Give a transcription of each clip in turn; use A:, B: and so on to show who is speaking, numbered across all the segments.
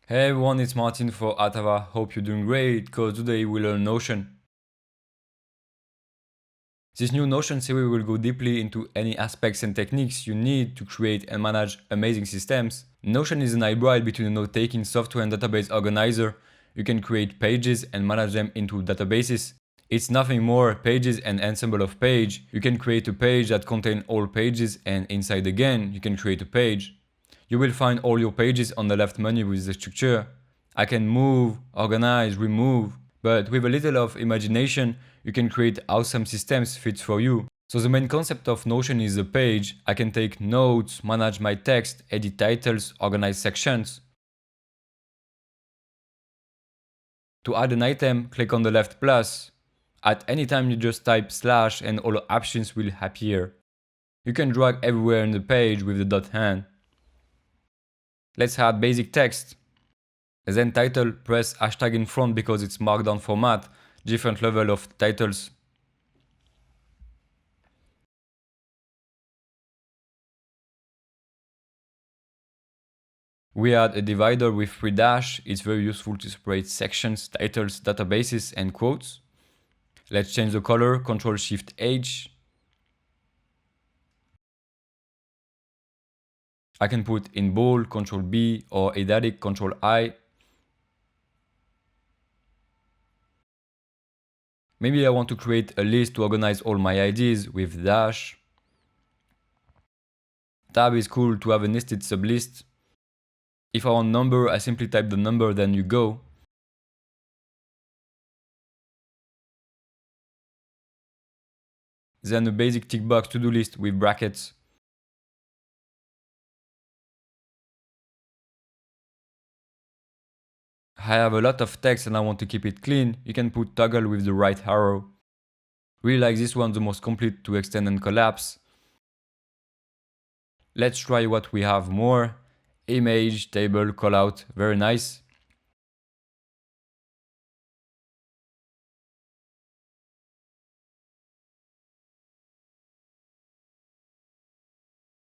A: Hey everyone, it's Martin for Athava. Hope you're doing great, because today we learn Notion. This new Notion series will go deeply into any aspects and techniques you need to create and manage amazing systems. Notion is an hybrid between a note-taking software and database organizer. You can create pages and manage them into databases. It's nothing more pages and ensemble of page. You can create a page that contains all pages, and inside again you can create a page. You will find all your pages on the left menu with the structure. I can move, organize, remove, but with a little of imagination, you can create awesome systems fit for you. So the main concept of Notion is a page. I can take notes, manage my text, edit titles, organize sections. To add an item, click on the left plus. At any time you just type slash and all options will appear. You can drag everywhere in the page with the dot hand. Let's add basic text. Then title, press hashtag in front because it's markdown format, different level of titles. We add a divider with 3 dash. It's very useful to separate sections, titles, databases, and quotes. Let's change the color, Ctrl-Shift-H. I can put in bold, Ctrl-B, or italic, Ctrl-I. Maybe I want to create a list to organize all my ideas with dash. Tab is cool to have a nested sublist. If I want number, I simply type the number, then you go. Then a basic tick box to-do list with brackets. I have a lot of text and I want to keep it clean. You can put toggle with the right arrow. Really like this one, the most complete to extend and collapse. Let's try what we have more. Image, table, callout, very nice.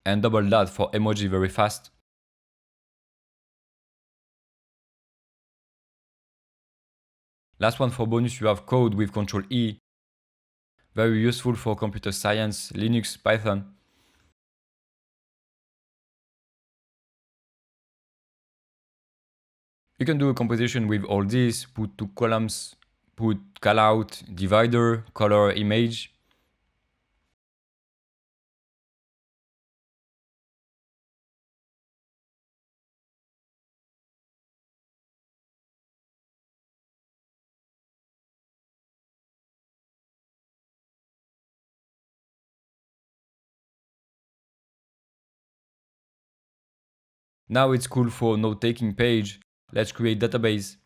A: And double that for emoji, very fast. Last one for bonus, you have code with Ctrl-E. Very useful for computer science, Linux, Python. You can do a composition with all these, put 2 columns, put callout, divider, color, image. Now it's cool for note-taking page. Let's create database.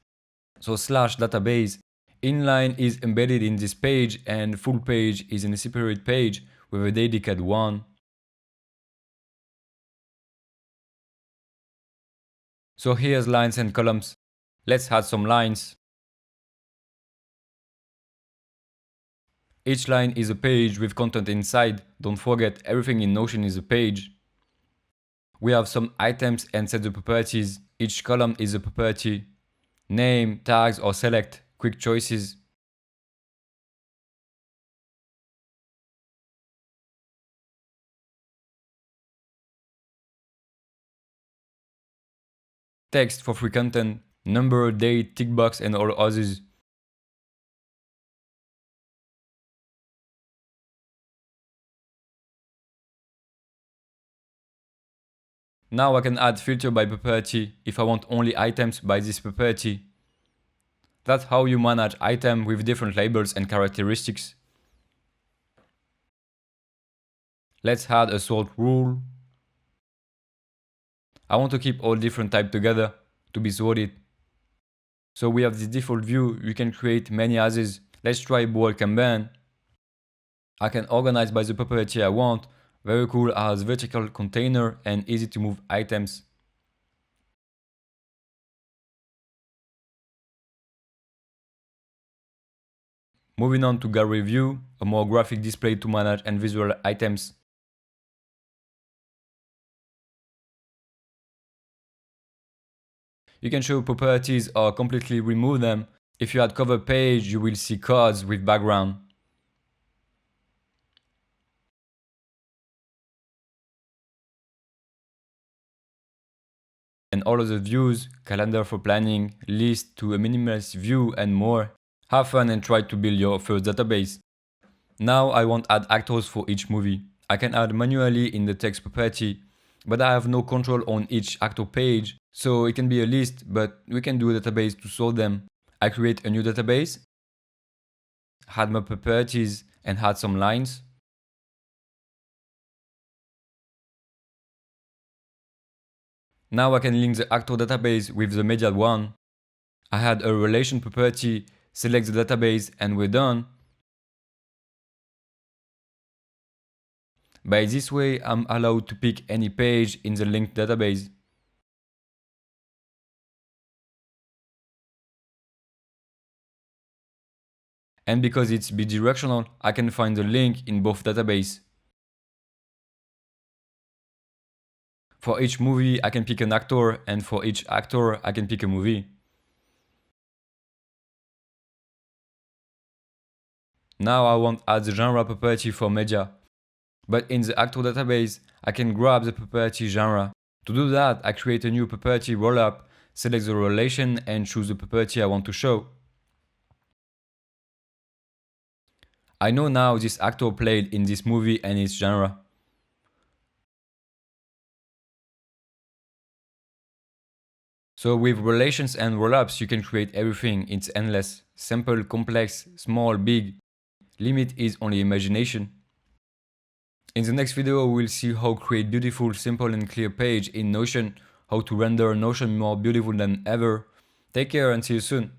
A: So slash database, inline is embedded in this page and full page is in a separate page with a dedicated one. So here's lines and columns. Let's add some lines. Each line is a page with content inside. Don't forget, everything in Notion is a page. We have some items and set the properties. Each column is a property. Name, tags or select, quick choices. Text for free content, number, date, tick box and all others. Now I can add filter by property if I want only items by this property. That's how you manage items with different labels and characteristics. Let's add a sort rule. I want to keep all different types together to be sorted. So we have this default view, you can create many others. Let's try bulk Kanban. I can organize by the property I want. Very cool as vertical container and easy to move items. Moving on to gallery view, a more graphic display to manage and visual items. You can show properties or completely remove them. If you add cover page, you will see cards with background. And all of the views, calendar for planning, list to a minimalist view and more. Have fun and try to build your first database. Now I want to add actors for each movie. I can add manually in the text property, but I have no control on each actor page, so it can be a list, but we can do a database to sort them. I create a new database, add my properties and add some lines. Now I can link the actor database with the media one. I add a relation property, select the database and we're done. By this way, I'm allowed to pick any page in the linked database. And because it's bidirectional, I can find the link in both databases. For each movie, I can pick an actor, and for each actor, I can pick a movie. Now I want to add the genre property for media. But in the actor database, I can grab the property genre. To do that, I create a new property rollup, select the relation and choose the property I want to show. I know now this actor played in this movie and its genre. So with relations and rollups, you can create everything. It's endless. Simple, complex, small, big. Limit is only imagination. In the next video, we'll see how to create beautiful, simple and clear page in Notion, how to render Notion more beautiful than ever. Take care and see you soon.